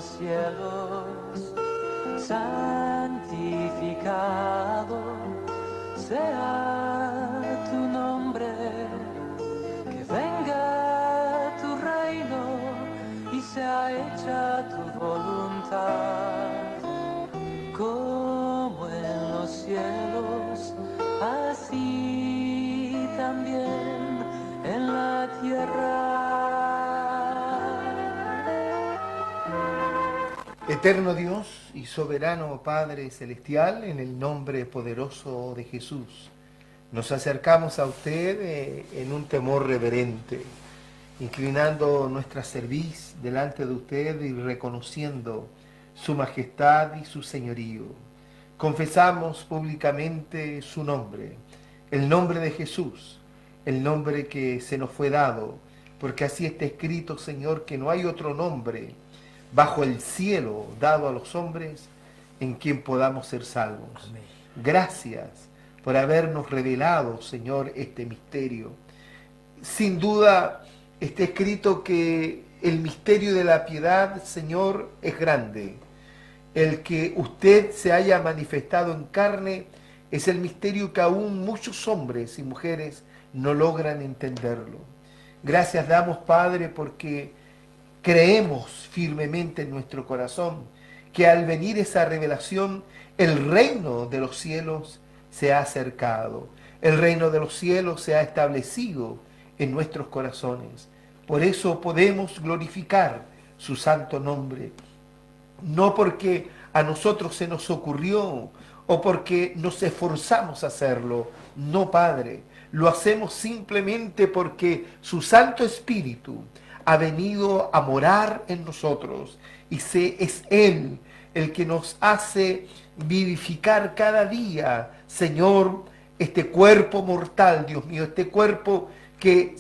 los cielos, santificado sea tu nombre, que venga tu reino y sea hecha tu voluntad, como en los cielos, así también en la tierra. Eterno Dios y soberano Padre Celestial, en el nombre poderoso de Jesús, nos acercamos a usted en un temor reverente, inclinando nuestra cerviz delante de usted y reconociendo su majestad y su señorío. Confesamos públicamente su nombre, el nombre de Jesús, el nombre que se nos fue dado, porque así está escrito, Señor, que no hay otro nombre bajo el cielo dado a los hombres en quien podamos ser salvos. Amén. Gracias por habernos revelado, Señor, este misterio. Sin duda está escrito que el misterio de la piedad, Señor, es grande. El que usted se haya manifestado en carne es el misterio que aún muchos hombres y mujeres no logran entenderlo. Gracias damos, Padre, porque creemos firmemente en nuestro corazón que al venir esa revelación, el reino de los cielos se ha acercado. El reino de los cielos se ha establecido en nuestros corazones. Por eso podemos glorificar su santo nombre. No porque a nosotros se nos ocurrió o porque nos esforzamos a hacerlo. No, Padre. Lo hacemos simplemente porque su Santo Espíritu ha venido a morar en nosotros y es Él el que nos hace vivificar cada día, Señor, este cuerpo mortal, Dios mío, este cuerpo que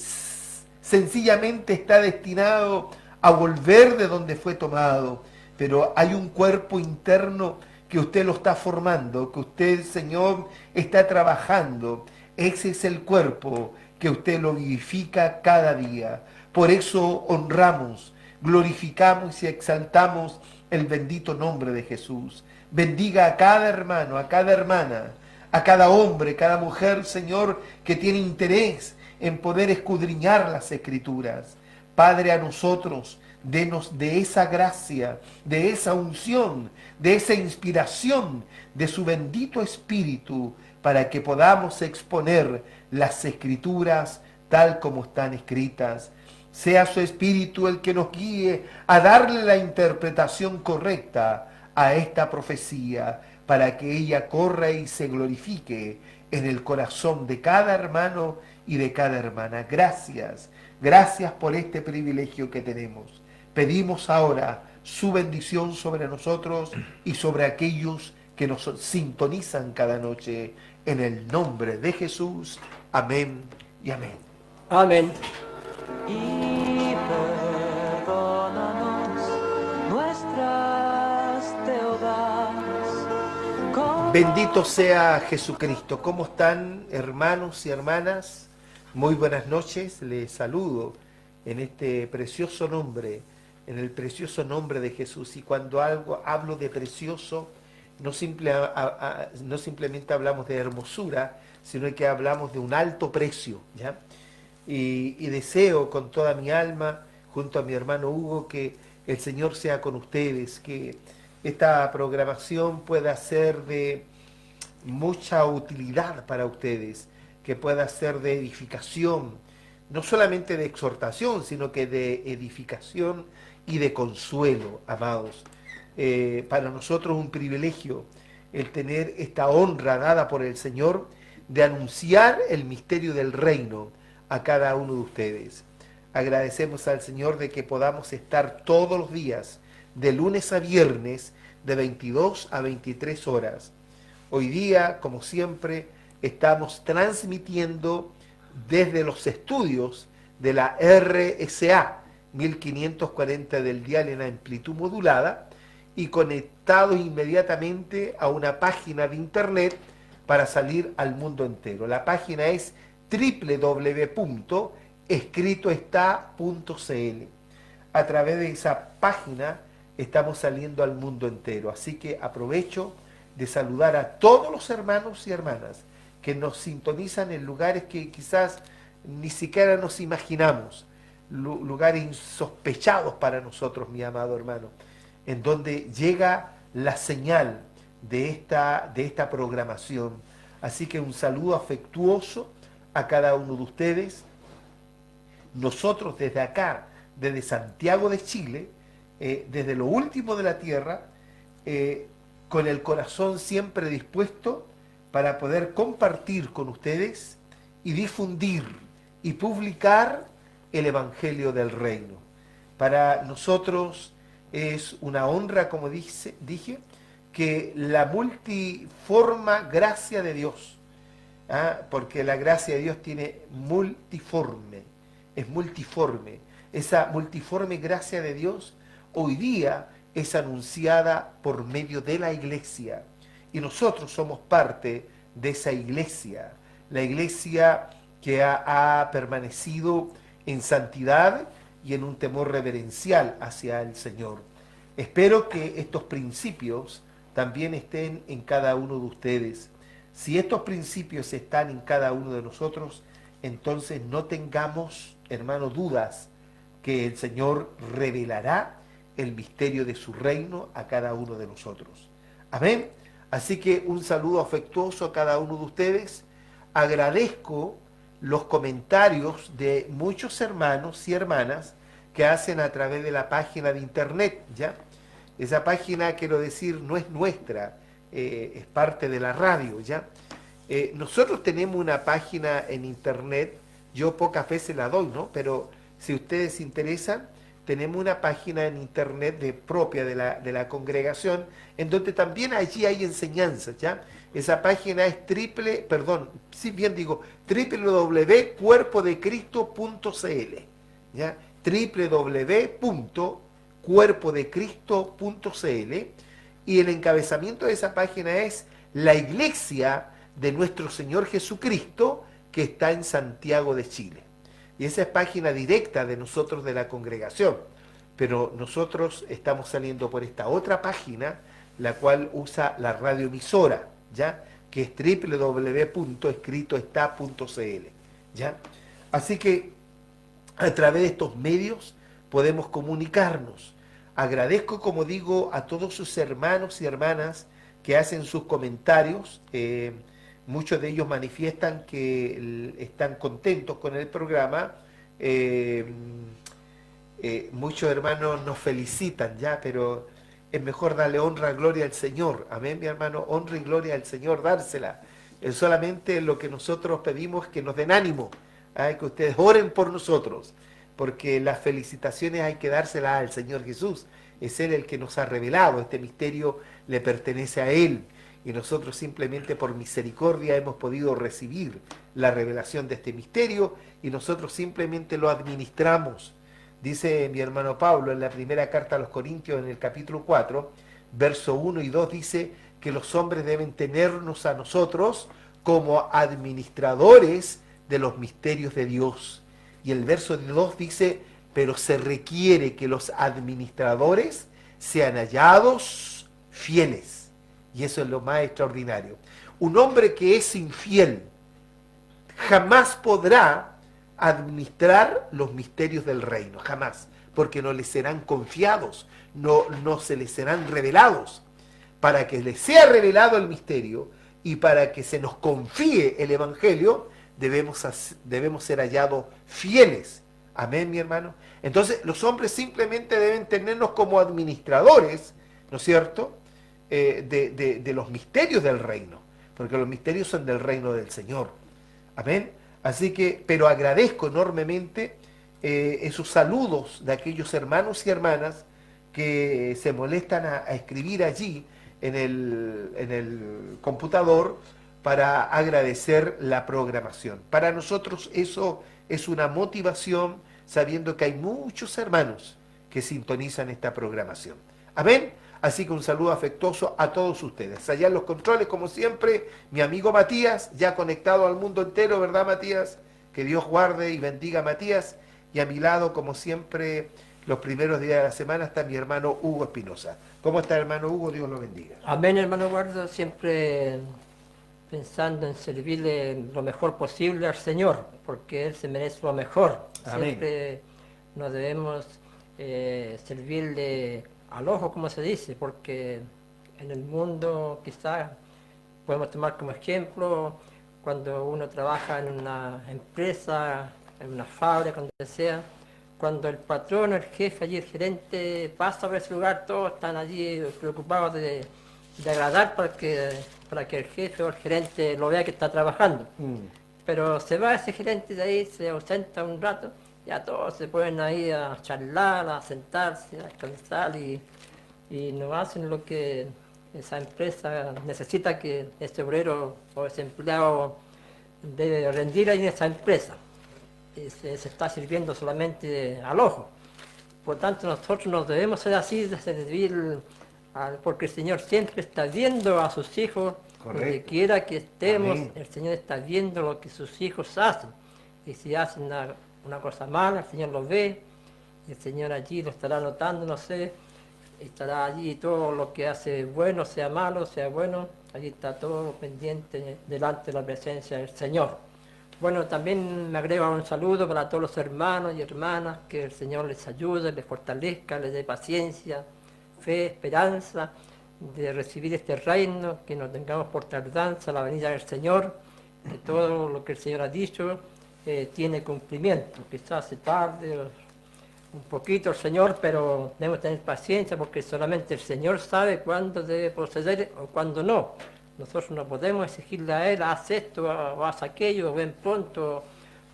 sencillamente está destinado a volver de donde fue tomado, pero hay un cuerpo interno que usted lo está formando, que usted, Señor, está trabajando. Ese es el cuerpo que usted lo vivifica cada día. Por eso honramos, glorificamos y exaltamos el bendito nombre de Jesús. Bendiga a cada hermano, a cada hermana, a cada hombre, cada mujer, Señor, que tiene interés en poder escudriñar las Escrituras. Padre, a nosotros, denos de esa gracia, de esa unción, de esa inspiración de su bendito Espíritu, para que podamos exponer las Escrituras tal como están escritas. Sea su Espíritu el que nos guíe a darle la interpretación correcta a esta profecía, para que ella corra y se glorifique en el corazón de cada hermano y de cada hermana. Gracias, gracias por este privilegio que tenemos. Pedimos ahora su bendición sobre nosotros y sobre aquellos que nos sintonizan cada noche. En el nombre de Jesús. Amén y amén. Amén. Y perdónanos nuestras deudas. Bendito sea Jesucristo. ¿Cómo están, hermanos y hermanas? Muy buenas noches. Les saludo en este precioso nombre, en el precioso nombre de Jesús. Y cuando hablo de precioso, no simplemente hablamos de hermosura, sino que hablamos de un alto precio, ¿ya? Y deseo con toda mi alma, junto a mi hermano Hugo, que el Señor sea con ustedes, que esta programación pueda ser de mucha utilidad para ustedes, que pueda ser de edificación, no solamente de exhortación, sino que de edificación y de consuelo, amados. Para nosotros un privilegio el tener esta honra dada por el Señor de anunciar el misterio del reino a cada uno de ustedes. Agradecemos al Señor de que podamos estar todos los días, de lunes a viernes, de 22 a 23 horas. Hoy día, como siempre, estamos transmitiendo desde los estudios de la RSA 1540 del dial en amplitud modulada y conectados inmediatamente a una página de internet para salir al mundo entero. La página es www.escritoestá.cl. A través de esa página estamos saliendo al mundo entero. Así que aprovecho de saludar a todos los hermanos y hermanas que nos sintonizan en lugares que quizás ni siquiera nos imaginamos, lugares insospechados para nosotros, mi amado hermano, en donde llega la señal de esta programación. Así que un saludo afectuoso a cada uno de ustedes. Nosotros desde acá, desde Santiago de Chile, desde lo último de la tierra, con el corazón siempre dispuesto para poder compartir con ustedes y difundir y publicar el Evangelio del Reino. Para nosotros es una honra, como dije, que la multiforme gracia de Dios, porque la gracia de Dios tiene multiforme, es multiforme. Esa multiforme gracia de Dios hoy día es anunciada por medio de la iglesia. Y nosotros somos parte de esa iglesia, la iglesia que ha permanecido en santidad y en un temor reverencial hacia el Señor. Espero que estos principios también estén en cada uno de ustedes. Si estos principios están en cada uno de nosotros, entonces no tengamos, hermanos, dudas que el Señor revelará el misterio de su reino a cada uno de nosotros. Amén. Así que un saludo afectuoso a cada uno de ustedes. Agradezco los comentarios de muchos hermanos y hermanas que hacen a través de la página de internet, ¿ya? Esa página, quiero decir, no es nuestra, es parte de la radio, ¿ya? Nosotros tenemos una página en internet, yo pocas veces la doy, ¿no? Pero si ustedes se interesan, tenemos una página en internet propia de la congregación, en donde también allí hay enseñanzas, ¿ya? Esa página es www.cuerpodecristo.cl, ¿ya? www.cuerpodecristo.cl, y el encabezamiento de esa página es la iglesia de nuestro Señor Jesucristo que está en Santiago de Chile. Y esa es página directa de nosotros de la congregación, pero nosotros estamos saliendo por esta otra página, la cual usa la radioemisora, ¿ya? Que es www.escritoestá.cl, ¿ya? Así que a través de estos medios podemos comunicarnos. Agradezco, como digo, a todos sus hermanos y hermanas que hacen sus comentarios. Muchos de ellos manifiestan que están contentos con el programa. Muchos hermanos nos felicitan, ya, pero es mejor darle honra y gloria al Señor. Amén, mi hermano, honra y gloria al Señor, dársela. Solamente lo que nosotros pedimos es que nos den ánimo, que ustedes oren por nosotros, porque las felicitaciones hay que dárselas al Señor Jesús. Es Él el que nos ha revelado, este misterio le pertenece a Él, y nosotros simplemente por misericordia hemos podido recibir la revelación de este misterio, y nosotros simplemente lo administramos. Dice mi hermano Pablo en la primera carta a los Corintios, en el capítulo 4, verso 1 y 2, dice que los hombres deben tenernos a nosotros como administradores de los misterios de Dios. Y el verso 2 dice, pero se requiere que los administradores sean hallados fieles. Y eso es lo más extraordinario. Un hombre que es infiel jamás podrá administrar los misterios del reino, jamás, porque no les serán confiados, no se les serán revelados. Para que les sea revelado el misterio y para que se nos confíe el evangelio, debemos ser hallados fieles. Amén, mi hermano. Entonces, los hombres simplemente deben tenernos como administradores, ¿no es cierto?, de los misterios del reino, porque los misterios son del reino del Señor. Amén. Así que, pero agradezco enormemente esos saludos de aquellos hermanos y hermanas que se molestan a escribir allí en el computador para agradecer la programación. Para nosotros eso es una motivación, sabiendo que hay muchos hermanos que sintonizan esta programación. Amén. Así que un saludo afectuoso a todos ustedes. Allá en los controles, como siempre, mi amigo Matías, ya conectado al mundo entero, ¿verdad, Matías? Que Dios guarde y bendiga a Matías. Y a mi lado, como siempre, los primeros días de la semana está mi hermano Hugo Espinosa. ¿Cómo está, hermano Hugo? Dios lo bendiga. Amén, hermano Eduardo, siempre pensando en servirle lo mejor posible al Señor, porque Él se merece lo mejor. Amén. Siempre nos debemos servirle al ojo, como se dice, porque en el mundo quizás podemos tomar como ejemplo cuando uno trabaja en una empresa, en una fábrica, donde sea, cuando el patrón, el jefe, allí el gerente pasa por ese lugar, todos están allí preocupados de agradar para que el jefe o el gerente lo vea que está trabajando. Pero se va ese gerente de ahí, se ausenta un rato, ya todos se ponen ahí a charlar, a sentarse, a descansar y no hacen lo que esa empresa necesita que ese obrero o ese empleado debe rendir ahí en esa empresa. Se está sirviendo solamente al ojo. Por tanto, nosotros nos debemos ser así, de servir, porque el Señor siempre está viendo a sus hijos, Correcto. donde quiera que estemos, Amén. el Señor está viendo lo que sus hijos hacen. Y si hacen una cosa mala, el Señor lo ve, y el Señor allí lo estará notando, no sé, estará allí todo lo que hace bueno, sea malo, sea bueno, allí está todo pendiente delante de la presencia del Señor. Bueno, también me agrega un saludo para todos los hermanos y hermanas, que el Señor les ayude, les fortalezca, les dé paciencia, fe, esperanza de recibir este reino, que no tengamos por tardanza la venida del Señor, que todo lo que el Señor ha dicho tiene cumplimiento. Quizás se tarde un poquito el Señor, pero debemos tener paciencia porque solamente el Señor sabe cuándo debe proceder o cuándo no. Nosotros no podemos exigirle a Él, haz esto o haz aquello, ven pronto,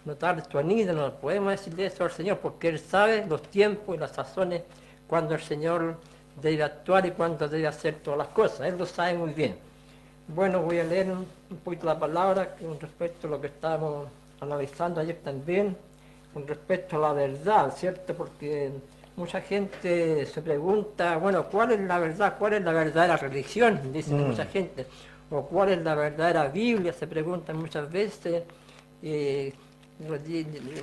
no tardes tu anida, no podemos decirle eso al Señor porque Él sabe los tiempos y las razones cuando el Señor debe actuar y cuándo debe hacer todas las cosas. Él lo sabe muy bien. Bueno, voy a leer un poquito la palabra con respecto a lo que estábamos analizando ayer también, con respecto a la verdad, ¿cierto? Porque mucha gente se pregunta, bueno, ¿cuál es la verdad? ¿Cuál es la verdadera religión? Dicen mucha gente. O ¿cuál es la verdadera Biblia? Se preguntan muchas veces.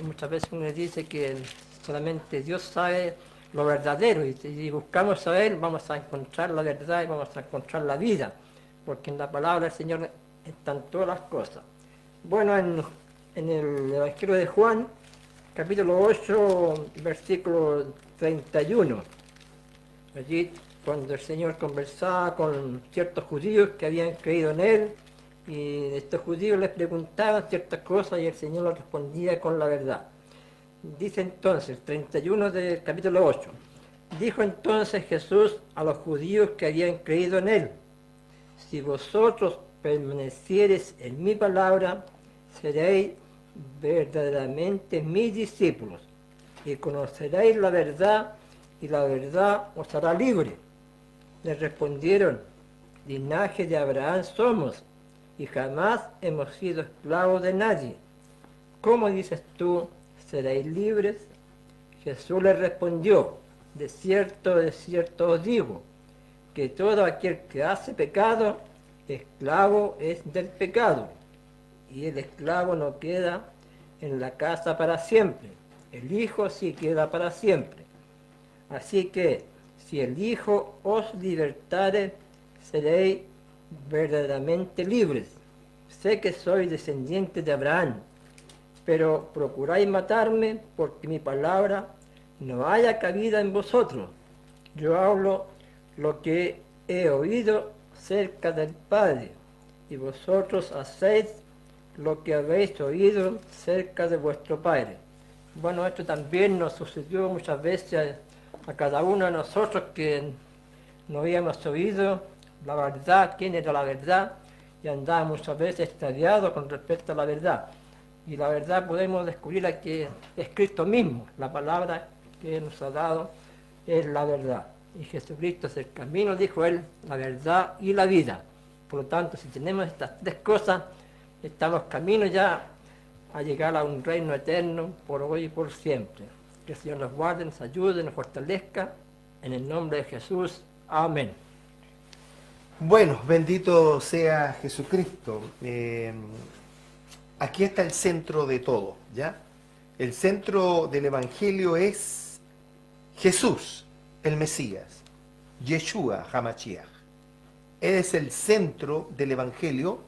Muchas veces uno dice que solamente Dios sabe lo verdadero y si buscamos a Él vamos a encontrar la verdad y vamos a encontrar la vida, porque en la palabra del Señor están todas las cosas. Bueno, en el Evangelio de Juan, capítulo 8, versículo 31. Allí, cuando el Señor conversaba con ciertos judíos que habían creído en Él, y estos judíos les preguntaban ciertas cosas y el Señor les respondía con la verdad. Dice entonces, 31 del capítulo 8, dijo entonces Jesús a los judíos que habían creído en Él: si vosotros permaneciereis en mi palabra, seréis verdaderamente mis discípulos y conoceréis la verdad y la verdad os hará libre. Les respondieron: linaje de Abraham somos y jamás hemos sido esclavos de nadie. ¿Cómo dices tú, seréis libres? Jesús les respondió: de cierto os digo, que todo aquel que hace pecado, esclavo es del pecado. Y el esclavo no queda en la casa para siempre, el Hijo sí queda para siempre. Así que, si el Hijo os libertare, seréis verdaderamente libres. Sé que sois descendientes de Abraham, pero procuráis matarme porque mi palabra no haya cabida en vosotros. Yo hablo lo que he oído cerca del Padre, y vosotros hacéis lo que habéis oído cerca de vuestro Padre. Bueno, esto también nos sucedió muchas veces a cada uno de nosotros, que no habíamos oído la verdad, quién era la verdad, y andábamos muchas veces extraviados con respecto a la verdad. Y la verdad podemos descubrirla, que es Cristo mismo, la palabra que nos ha dado es la verdad. Y Jesucristo es el camino, dijo Él, la verdad y la vida. Por lo tanto, si tenemos estas tres cosas, estamos camino ya a llegar a un reino eterno por hoy y por siempre. Que el Señor nos guarde, nos ayude, nos fortalezca. En el nombre de Jesús. Amén. Bueno, bendito sea Jesucristo. Aquí está el centro de todo, ¿ya? El centro del Evangelio es Jesús, el Mesías, Yeshua HaMashiach. Él es el centro del Evangelio,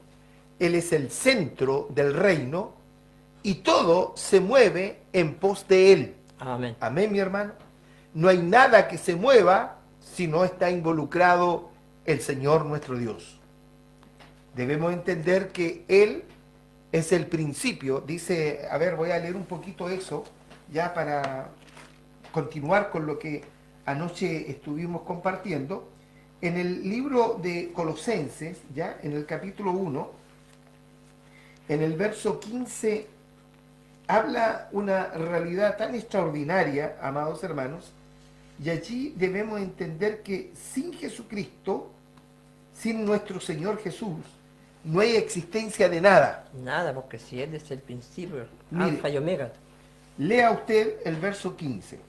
Él es el centro del reino y todo se mueve en pos de Él. Amén. Amén, mi hermano. No hay nada que se mueva si no está involucrado el Señor nuestro Dios. Debemos entender que Él es el principio. Dice, a ver, voy a leer un poquito eso, ya para continuar con lo que anoche estuvimos compartiendo. En el libro de Colosenses, ya en el capítulo 1, en el verso 15, habla una realidad tan extraordinaria, amados hermanos, y allí debemos entender que sin Jesucristo, sin nuestro Señor Jesús, no hay existencia de nada. Nada, porque si Él es el principio, Mire. alfa y omega. Lea usted el verso 15,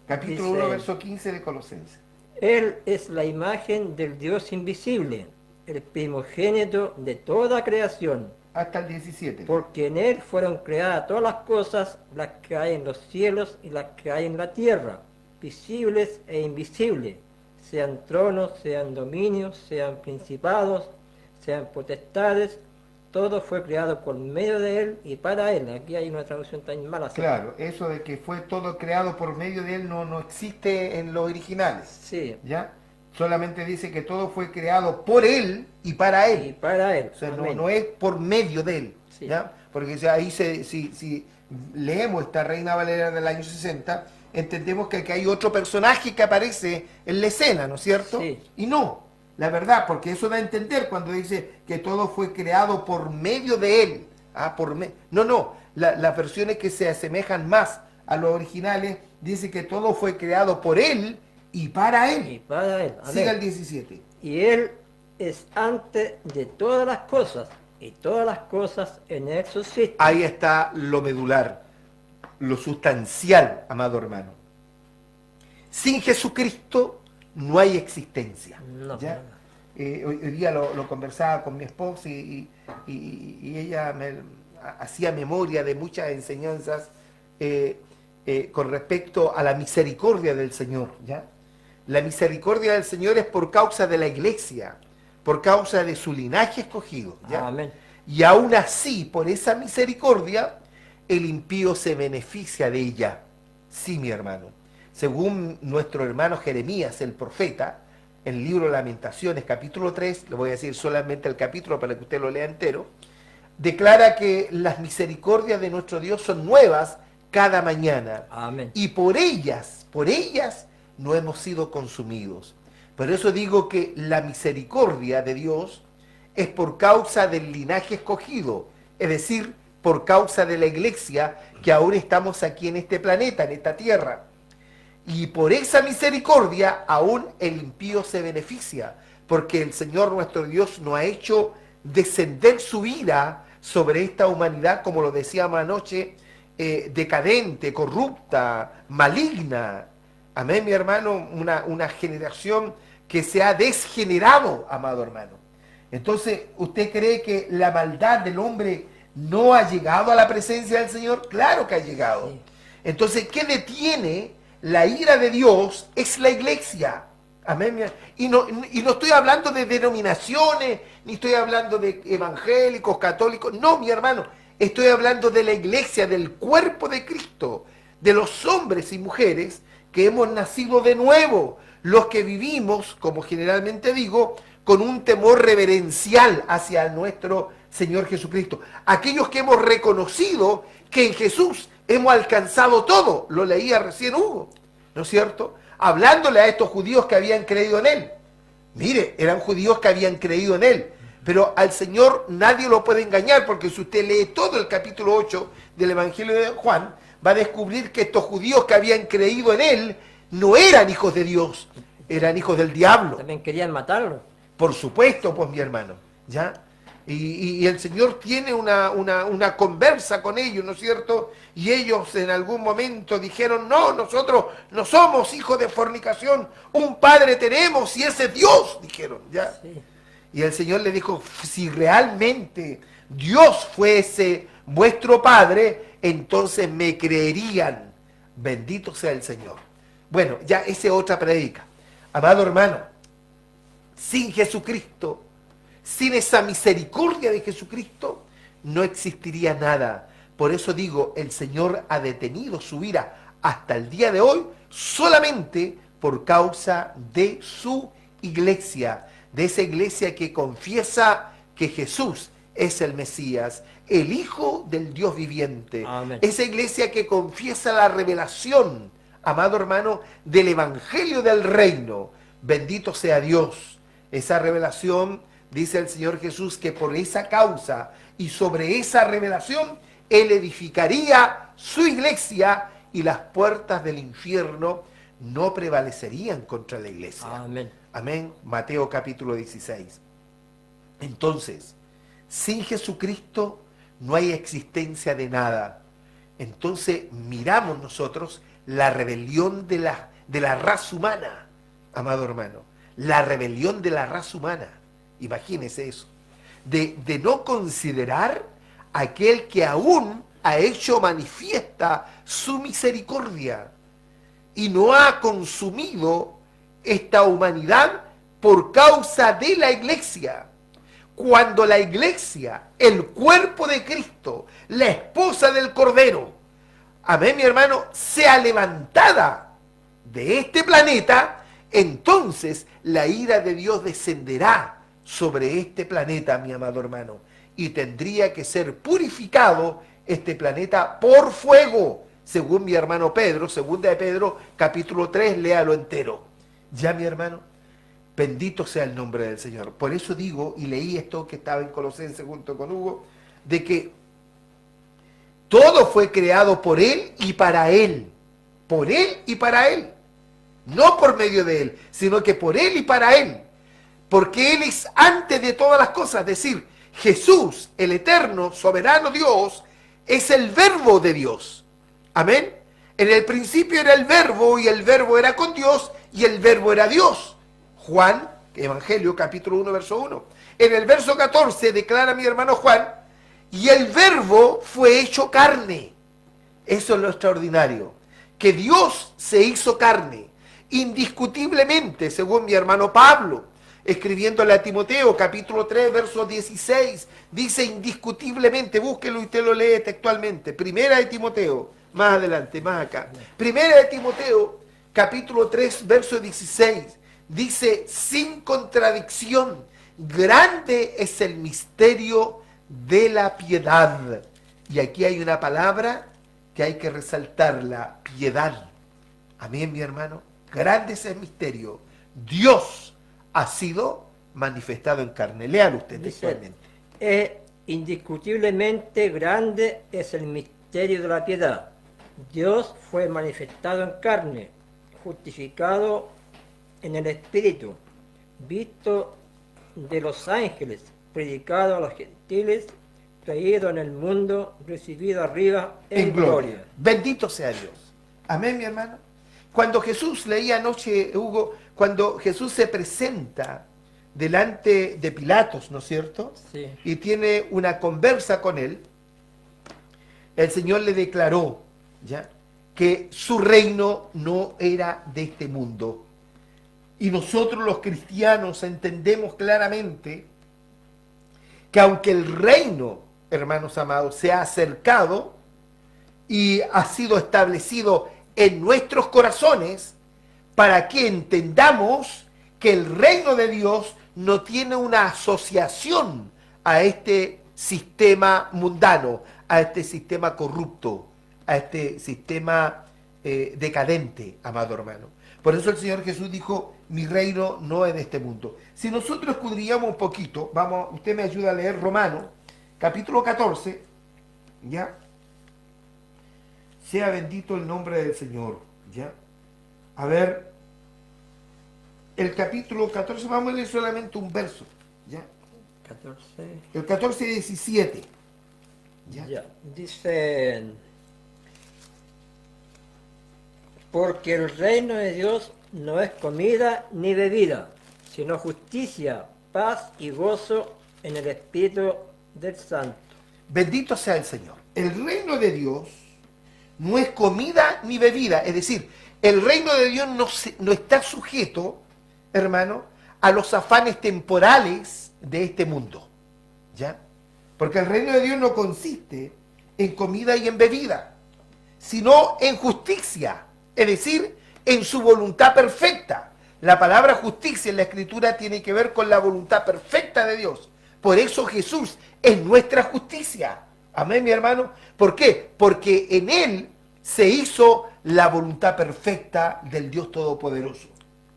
capítulo Dice, 1, verso 15 de Colosenses. Él es la imagen del Dios invisible, el primogénito de toda creación, Hasta el 17. porque en Él fueron creadas todas las cosas, las que hay en los cielos y las que hay en la tierra, visibles e invisibles, sean tronos, sean dominios, sean principados, sean potestades, todo fue creado por medio de Él y para Él. Aquí hay una traducción tan mala. Claro, eso de que fue todo creado por medio de Él no existe en los originales. Sí, ¿Ya? Solamente dice que todo fue creado por Él y para Él. y para Él. O sea, Amén. no es por medio de Él. Sí. ¿Ya? Porque ahí si leemos esta Reina Valera del año 60, entendemos que aquí hay otro personaje que aparece en la escena, ¿no es cierto? Sí. Y no, la verdad, porque eso da a entender cuando dice que todo fue creado por medio de Él. No, las versiones que se asemejan más a los originales dice que todo fue creado por Él y para Él. Y para Él. Amén. Siga el 17. Y Él es antes de todas las cosas, y todas las cosas en Él subsisten. Ahí está lo medular, lo sustancial, amado hermano. Sin Jesucristo no hay existencia. No, ¿ya? no. Hoy día lo conversaba con mi esposa y ella me hacía memoria de muchas enseñanzas con respecto a la misericordia del Señor. ¿Ya? La misericordia del Señor es por causa de la iglesia, por causa de su linaje escogido. ¿Ya? Amén. Y aún así, por esa misericordia, el impío se beneficia de ella. Sí, mi hermano. Según nuestro hermano Jeremías, el profeta, en el libro de Lamentaciones, capítulo 3, le voy a decir solamente el capítulo para que usted lo lea entero, declara que las misericordias de nuestro Dios son nuevas cada mañana. Amén. Y por ellas no hemos sido consumidos. Por eso digo que la misericordia de Dios es por causa del linaje escogido, es decir, por causa de la iglesia que ahora estamos aquí en este planeta, en esta tierra. Y por esa misericordia aún el impío se beneficia, porque el Señor nuestro Dios no ha hecho descender su ira sobre esta humanidad, como lo decíamos anoche, decadente, corrupta, maligna. Amén, mi hermano, una generación que se ha desgenerado, amado hermano. Entonces, ¿usted cree que la maldad del hombre no ha llegado a la presencia del Señor? Claro que ha llegado. Sí. Entonces, ¿qué detiene la ira de Dios? Es la iglesia. Amén. Y no estoy hablando de denominaciones, ni estoy hablando de evangélicos, católicos. No, mi hermano, estoy hablando de la iglesia, del cuerpo de Cristo, de los hombres y mujeres que hemos nacido de nuevo, los que vivimos, como generalmente digo, con un temor reverencial hacia nuestro Señor Jesucristo. Aquellos que hemos reconocido que en Jesús hemos alcanzado todo. Lo leía recién Hugo, ¿no es cierto? Hablándole a estos judíos que habían creído en Él. Mire, eran judíos que habían creído en Él. Pero al Señor nadie lo puede engañar, porque si usted lee todo el capítulo 8 del Evangelio de Juan, va a descubrir que estos judíos que habían creído en Él no eran hijos de Dios, eran hijos del diablo. También querían matarlo. Por supuesto, pues mi hermano, ¿ya? Y el Señor tiene una conversa con ellos, ¿no es cierto? Y ellos en algún momento dijeron, no, nosotros no somos hijos de fornicación, un padre tenemos y ese es Dios, dijeron, ¿ya? Sí. Y el Señor le dijo, si realmente Dios fuese vuestro padre, entonces me creerían. Bendito sea el Señor. Bueno, ya esa es otra predica. Amado hermano, sin Jesucristo, sin esa misericordia de Jesucristo, no existiría nada. Por eso digo, el Señor ha detenido su ira hasta el día de hoy solamente por causa de su iglesia, de esa iglesia que confiesa que Jesús es el Mesías, el Hijo del Dios viviente. Amén. Esa iglesia que confiesa la revelación, amado hermano, del Evangelio del Reino. Bendito sea Dios. Esa revelación, dice el Señor Jesús, que por esa causa y sobre esa revelación, Él edificaría su iglesia y las puertas del infierno no prevalecerían contra la iglesia. Amén. Amén. Mateo capítulo 16. Entonces, sin Jesucristo no hay existencia de nada. Entonces miramos nosotros la rebelión de la raza humana, amado hermano. La rebelión de la raza humana. Imagínese eso. De no considerar aquel que aún ha hecho manifiesta su misericordia y no ha consumido esta humanidad por causa de la iglesia. Cuando la iglesia, el cuerpo de Cristo, la esposa del Cordero, amén mi hermano, sea levantada de este planeta, entonces la ira de Dios descenderá sobre este planeta, mi amado hermano, y tendría que ser purificado este planeta por fuego, según mi hermano Pedro, segunda de Pedro, capítulo 3, léalo entero. Ya mi hermano, bendito sea el nombre del Señor. Por eso digo, y leí esto que estaba en Colosenses junto con Hugo, de que todo fue creado por Él y para Él. Por Él y para Él. No por medio de Él, sino que por Él y para Él. Porque Él es antes de todas las cosas. Es decir, Jesús, el eterno, soberano Dios, es el verbo de Dios. Amén. En el principio era el verbo y el verbo era con Dios y el verbo era Dios. Juan, Evangelio, capítulo 1, verso 1. En el verso 14 declara mi hermano Juan, y el verbo fue hecho carne. Eso es lo extraordinario. Que Dios se hizo carne. Indiscutiblemente, según mi hermano Pablo, escribiéndole a Timoteo, capítulo 3, verso 16, dice indiscutiblemente, búsquelo y usted lo lee textualmente. Primera de Timoteo, más adelante, más acá. Primera de Timoteo, capítulo 3, verso 16, dice, sin contradicción, grande es el misterio de la piedad. Y aquí hay una palabra que hay que resaltarla, piedad. Amén, mi hermano. Grande es el misterio. Dios ha sido manifestado en carne. Léalo usted textualmente. Indiscutiblemente grande es el misterio de la piedad. Dios fue manifestado en carne, justificado en el Espíritu, visto de los ángeles, predicado a los gentiles, traído en el mundo, recibido arriba en gloria. Bendito sea Dios. Amén, mi hermano. Cuando Jesús, leía anoche, Hugo, cuando Jesús se presenta delante de Pilatos, ¿no es cierto? Sí. Y tiene una conversa con él, el Señor le declaró, ¿ya?, que su reino no era de este mundo. Y nosotros los cristianos entendemos claramente que aunque el reino, hermanos amados, se ha acercado y ha sido establecido en nuestros corazones, para que entendamos que el reino de Dios no tiene una asociación a este sistema mundano, a este sistema corrupto, a este sistema decadente, amado hermano. Por eso el Señor Jesús dijo, mi reino no es de este mundo. Si nosotros escudriñamos un poquito, vamos, usted me ayuda a leer Romanos, capítulo 14, ¿ya? Sea bendito el nombre del Señor, ¿ya? A ver, el capítulo 14, vamos a leer solamente un verso, ¿ya? 14. El 14 y 17, ¿ya? Ya. Dice, porque el reino de Dios no es comida ni bebida, sino justicia, paz y gozo en el Espíritu del Santo. Bendito sea el Señor. El reino de Dios no es comida ni bebida, es decir, el reino de Dios no está sujeto, hermano, a los afanes temporales de este mundo, ¿ya? Porque el reino de Dios no consiste en comida y en bebida, sino en justicia, es decir, en su voluntad perfecta. La palabra justicia en la Escritura tiene que ver con la voluntad perfecta de Dios. Por eso Jesús es nuestra justicia. Amén, mi hermano. ¿Por qué? Porque en Él se hizo la voluntad perfecta del Dios Todopoderoso.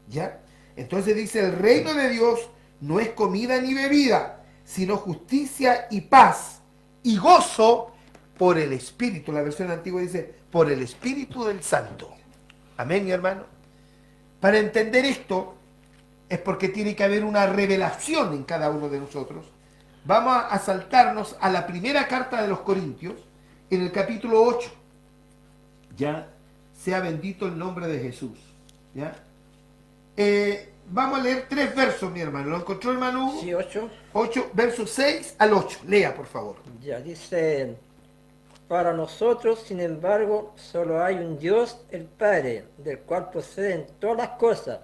¿Ya? Entonces dice, el reino de Dios no es comida ni bebida, sino justicia y paz y gozo por el Espíritu. La versión antigua dice, por el Espíritu del Santo. Amén, mi hermano. Para entender esto, es porque tiene que haber una revelación en cada uno de nosotros. Vamos a saltarnos a la primera carta de los Corintios, en el capítulo 8. Ya, sea bendito el nombre de Jesús. ¿Ya? Vamos a leer 3 versos, mi hermano. ¿Lo encontró, hermano Hugo? Sí, 8. 8, versos 6 al 8. Lea, por favor. Ya dice, para nosotros, sin embargo, solo hay un Dios, el Padre, del cual proceden todas las cosas,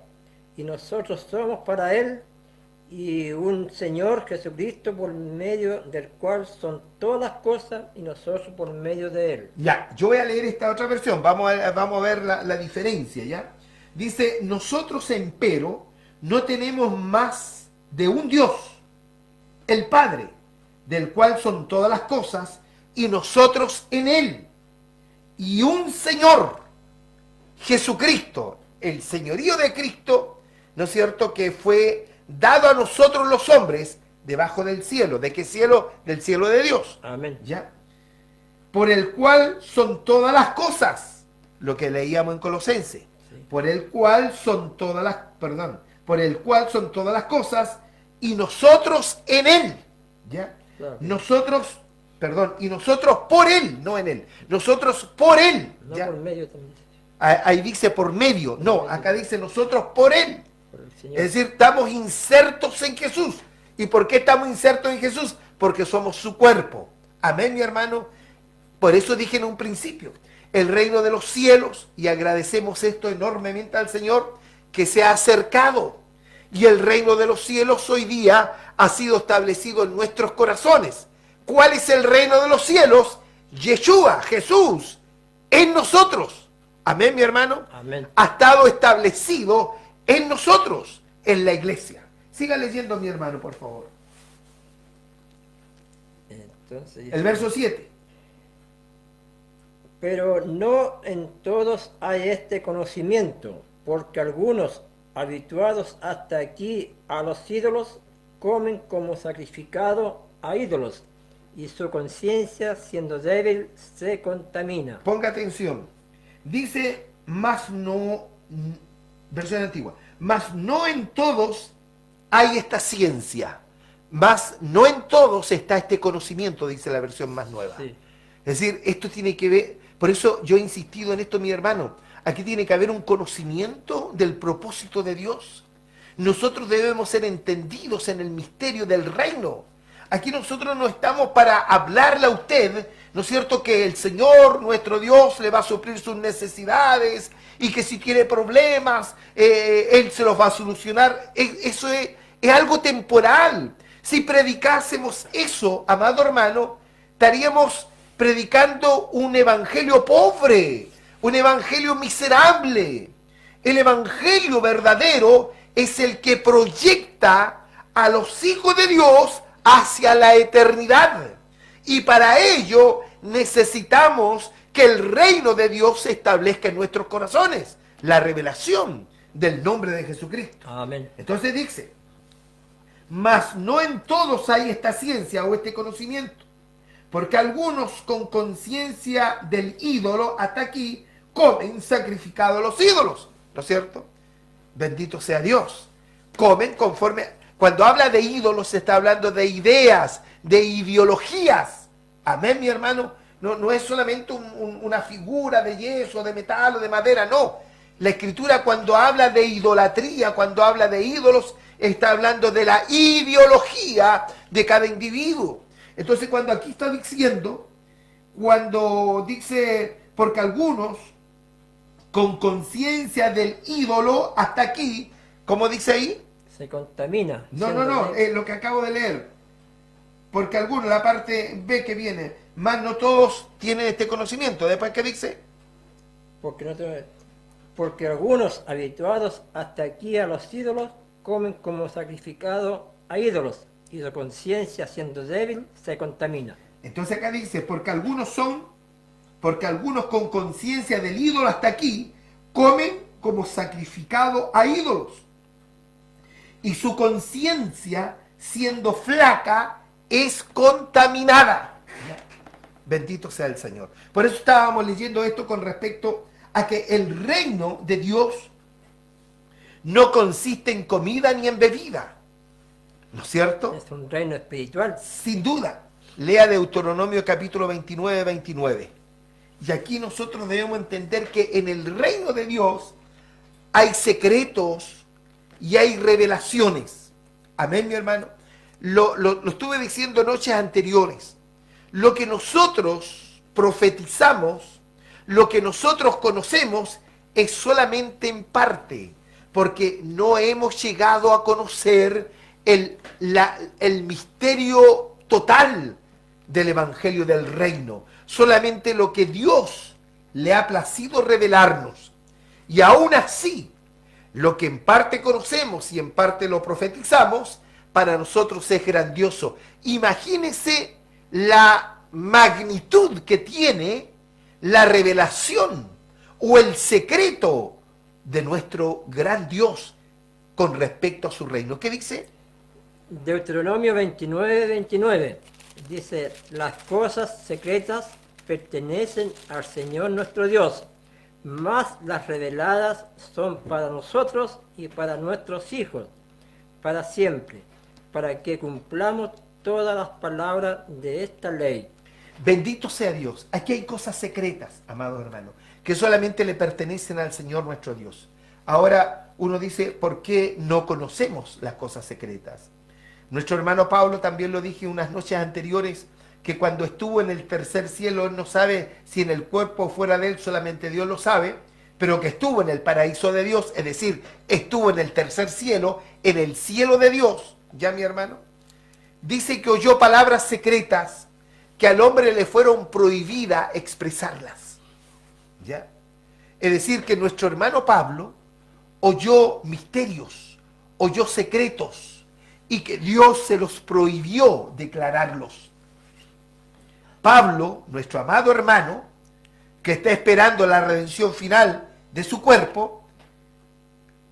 y nosotros somos para Él, y un Señor Jesucristo, por medio del cual son todas las cosas, y nosotros por medio de Él. Ya, yo voy a leer esta otra versión. Vamos a ver la diferencia, ¿ya? Dice, nosotros empero no tenemos más de un Dios, el Padre, del cual son todas las cosas, y nosotros en Él, y un Señor, Jesucristo, el señorío de Cristo, ¿no es cierto?, que fue dado a nosotros los hombres debajo del cielo. ¿De qué cielo? Del cielo de Dios. Amén. ¿Ya? Por el cual son todas las cosas, lo que leíamos en Colosenses. Sí. Por el cual son todas las, por el cual son todas las cosas, y nosotros en Él. ¿Ya? Claro. Y nosotros por Él, no en Él. Nosotros por Él. No ¿Ya? por medio también. Ahí dice por medio. No, acá dice nosotros por Él. Por el Señor. Es decir, estamos insertos en Jesús. ¿Y por qué estamos insertos en Jesús? Porque somos su cuerpo. Amén, mi hermano. Por eso dije en un principio, el reino de los cielos, y agradecemos esto enormemente al Señor, que se ha acercado. Y el reino de los cielos hoy día ha sido establecido en nuestros corazones. ¿Cuál es el reino de los cielos? Yeshua, Jesús, en nosotros. Amén, mi hermano. Amén. Ha estado establecido en nosotros, en la iglesia. Siga leyendo, mi hermano, por favor. Entonces, El verso 7. pero no en todos hay este conocimiento, porque algunos, habituados hasta aquí a los ídolos, comen como sacrificado a ídolos, y su conciencia, siendo débil, se contamina. Ponga atención. Dice, mas no, versión antigua, mas no en todos hay esta ciencia, mas no en todos está este conocimiento, dice la versión más nueva. Sí. Es decir, esto tiene que ver, por eso yo he insistido en esto, mi hermano, aquí tiene que haber un conocimiento del propósito de Dios. Nosotros debemos ser entendidos en el misterio del reino. Aquí nosotros no estamos para hablarle a usted, ¿no es cierto?, que el Señor, nuestro Dios, le va a suplir sus necesidades y que si tiene problemas, Él se los va a solucionar. Eso es algo temporal. Si predicásemos eso, amado hermano, estaríamos predicando un evangelio pobre, un evangelio miserable. El evangelio verdadero es el que proyecta a los hijos de Dios hacia la eternidad. Y para ello necesitamos que el reino de Dios se establezca en nuestros corazones. La revelación del nombre de Jesucristo. Amén. Entonces dice, mas no en todos hay esta ciencia o este conocimiento, porque algunos con conciencia del ídolo hasta aquí comen sacrificado a los ídolos, ¿no es cierto? Bendito sea Dios. Comen conforme... Cuando habla de ídolos se está hablando de ideas, de ideologías. Amén, mi hermano. No es solamente una figura de yeso, de metal o de madera, no. La Escritura cuando habla de idolatría, cuando habla de ídolos, está hablando de la ideología de cada individuo. Entonces cuando aquí está diciendo, cuando dice, porque algunos con conciencia del ídolo hasta aquí, ¿cómo dice ahí? Se contamina. No, siendo no, no, débil. es lo que acabo de leer. Porque algunos, la parte B que viene, más no todos tienen este conocimiento. Después, ¿qué dice? Porque algunos habituados hasta aquí a los ídolos comen como sacrificado a ídolos, y su conciencia siendo débil se contamina. Entonces acá dice, porque algunos con conciencia del ídolo hasta aquí, comen como sacrificado a ídolos. Y su conciencia, siendo flaca, es contaminada. Bendito sea el Señor. Por eso estábamos leyendo esto con respecto a que el reino de Dios no consiste en comida ni en bebida. ¿No es cierto? Es un reino espiritual. Sin duda. Lea Deuteronomio capítulo 29, 29. Y aquí nosotros debemos entender que en el reino de Dios hay secretos y hay revelaciones. Amén, mi hermano. Lo estuve diciendo noches anteriores. Lo que nosotros profetizamos, lo que nosotros conocemos, es solamente en parte, porque no hemos llegado a conocer el misterio total del evangelio del reino. Solamente lo que Dios le ha placido revelarnos. Y aún así, lo que en parte conocemos y en parte lo profetizamos, para nosotros es grandioso. Imagínense la magnitud que tiene la revelación o el secreto de nuestro gran Dios con respecto a su reino. ¿Qué dice? Deuteronomio 29, 29. Dice, las cosas secretas pertenecen al Señor nuestro Dios, mas las reveladas son para nosotros y para nuestros hijos, para siempre, para que cumplamos todas las palabras de esta ley. Bendito sea Dios. Aquí hay cosas secretas, amados hermanos, que solamente le pertenecen al Señor nuestro Dios. Ahora uno dice, ¿por qué no conocemos las cosas secretas? Nuestro hermano Pablo también lo dije unas noches anteriores, que cuando estuvo en el tercer cielo, él no sabe si en el cuerpo o fuera de él, solamente Dios lo sabe, pero que estuvo en el paraíso de Dios, es decir, estuvo en el tercer cielo, en el cielo de Dios, ¿ya mi hermano? Dice que oyó palabras secretas que al hombre le fueron prohibidas expresarlas, ¿ya? Es decir, que nuestro hermano Pablo oyó misterios, oyó secretos, y que Dios se los prohibió declararlos. Pablo, nuestro amado hermano, que está esperando la redención final de su cuerpo,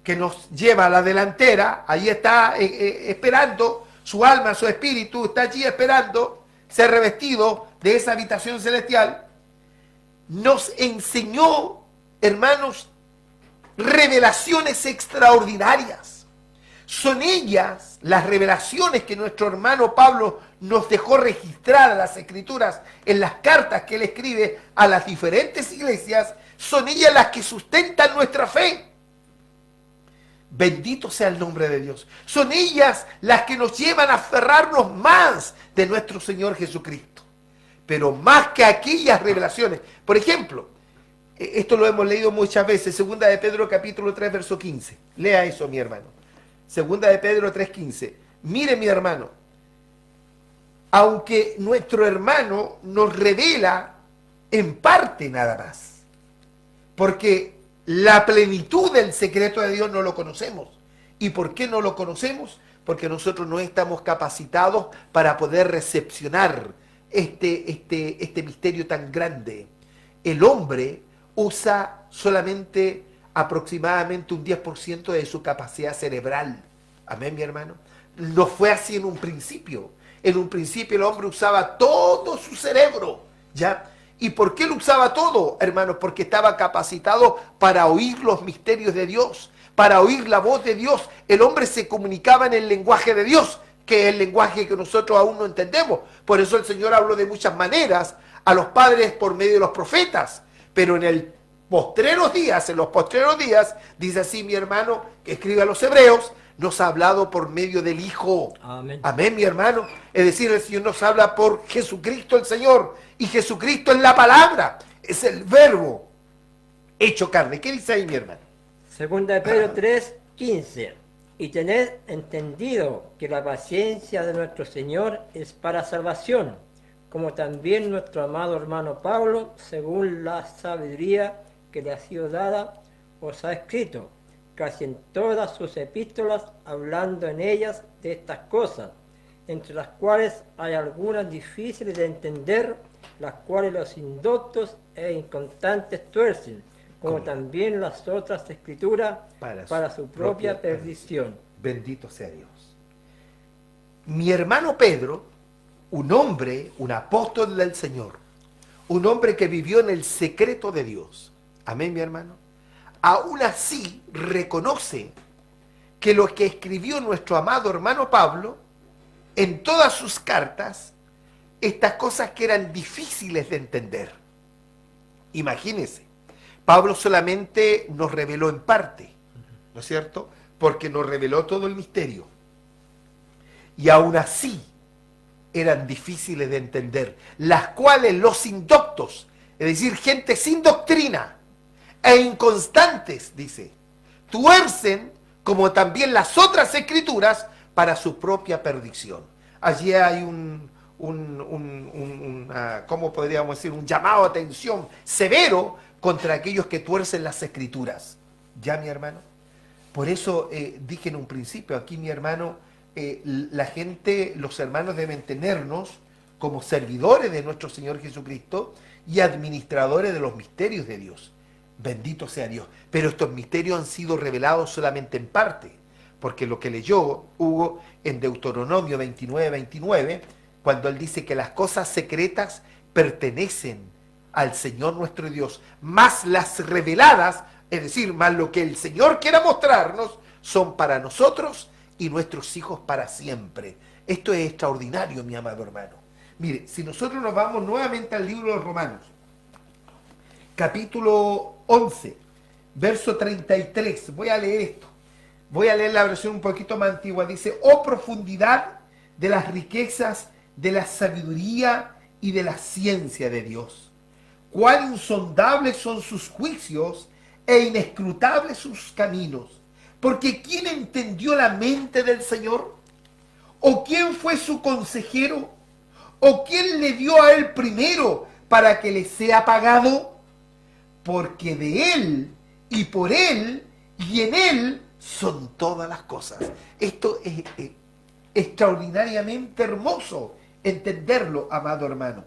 que nos lleva a la delantera, ahí está esperando, su alma, su espíritu está allí esperando ser revestido de esa habitación celestial, nos enseñó, hermanos, revelaciones extraordinarias. Son ellas las revelaciones que nuestro hermano Pablo nos dejó registradas en las Escrituras, en las cartas que él escribe a las diferentes iglesias, son ellas las que sustentan nuestra fe. Bendito sea el nombre de Dios. Son ellas las que nos llevan a aferrarnos más de nuestro Señor Jesucristo. Pero más que aquellas revelaciones. Por ejemplo, esto lo hemos leído muchas veces, Segunda de Pedro capítulo 3, verso 15. Lea eso, mi hermano. Segunda de Pedro 3:15. Mire, mi hermano, aunque nuestro hermano nos revela en parte nada más, porque la plenitud del secreto de Dios no lo conocemos. ¿Y por qué no lo conocemos? Porque nosotros no estamos capacitados para poder recepcionar este misterio tan grande. El hombre usa solamente aproximadamente un 10% de su capacidad cerebral. Amén, mi hermano. No fue así en un principio. En un principio el hombre usaba todo su cerebro, ¿ya? ¿Y por qué lo usaba todo, hermanos? Porque estaba capacitado para oír los misterios de Dios, para oír la voz de Dios. El hombre se comunicaba en el lenguaje de Dios, que es el lenguaje que nosotros aún no entendemos. Por eso el Señor habló de muchas maneras a los padres por medio de los profetas, pero en los postreros días, dice así mi hermano, que escribe a los hebreos, nos ha hablado por medio del Hijo. Amén. Amén, mi hermano. Es decir, el Señor nos habla por Jesucristo el Señor. Y Jesucristo es la palabra, es el verbo. hecho carne. ¿Qué dice ahí, mi hermano? Segunda de Pedro 3:15. Y tened entendido que la paciencia de nuestro Señor es para salvación, como también nuestro amado hermano Pablo, según la sabiduría que le ha sido dada, os ha escrito, casi en todas sus epístolas, hablando en ellas de estas cosas, entre las cuales hay algunas difíciles de entender, las cuales los indoctos e inconstantes tuercen, como ¿Cómo? también las otras escrituras para su propia perdición. Bendito sea Dios. Mi hermano Pedro, un hombre, un apóstol del Señor, un hombre que vivió en el secreto de Dios. Amén, mi hermano. Aún así reconoce que lo que escribió nuestro amado hermano Pablo, en todas sus cartas, estas cosas que eran difíciles de entender. Imagínense, Pablo solamente nos reveló en parte, ¿no es cierto? Porque nos reveló todo el misterio. Y aún así eran difíciles de entender, las cuales los indoctos, es decir, gente sin doctrina e inconstantes, dice, tuercen como también las otras escrituras para su propia perdición. Allí hay ¿cómo podríamos decir? Un llamado a atención severo contra aquellos que tuercen las escrituras. ¿Ya, mi hermano? Por eso dije en un principio, aquí, mi hermano, la gente, los hermanos deben tenernos como servidores de nuestro Señor Jesucristo y administradores de los misterios de Dios. Bendito sea Dios. Pero estos misterios han sido revelados solamente en parte, porque lo que leyó Hugo en Deuteronomio 29:29, cuando él dice que las cosas secretas pertenecen al Señor nuestro Dios, más las reveladas, es decir, más lo que el Señor quiera mostrarnos, son para nosotros y nuestros hijos para siempre. Esto es extraordinario, mi amado hermano. Mire, si nosotros nos vamos nuevamente al libro de los Romanos, capítulo 11, verso 33, voy a leer esto. Voy a leer la versión un poquito más antigua. Dice, oh profundidad de las riquezas, de la sabiduría y de la ciencia de Dios. Cuán insondables son sus juicios e inescrutables sus caminos. Porque ¿quién entendió la mente del Señor? ¿O quién fue su consejero? ¿O quién le dio a él primero para que le sea pagado? Porque de él y por él y en él son todas las cosas. Esto es extraordinariamente hermoso entenderlo, amado hermano.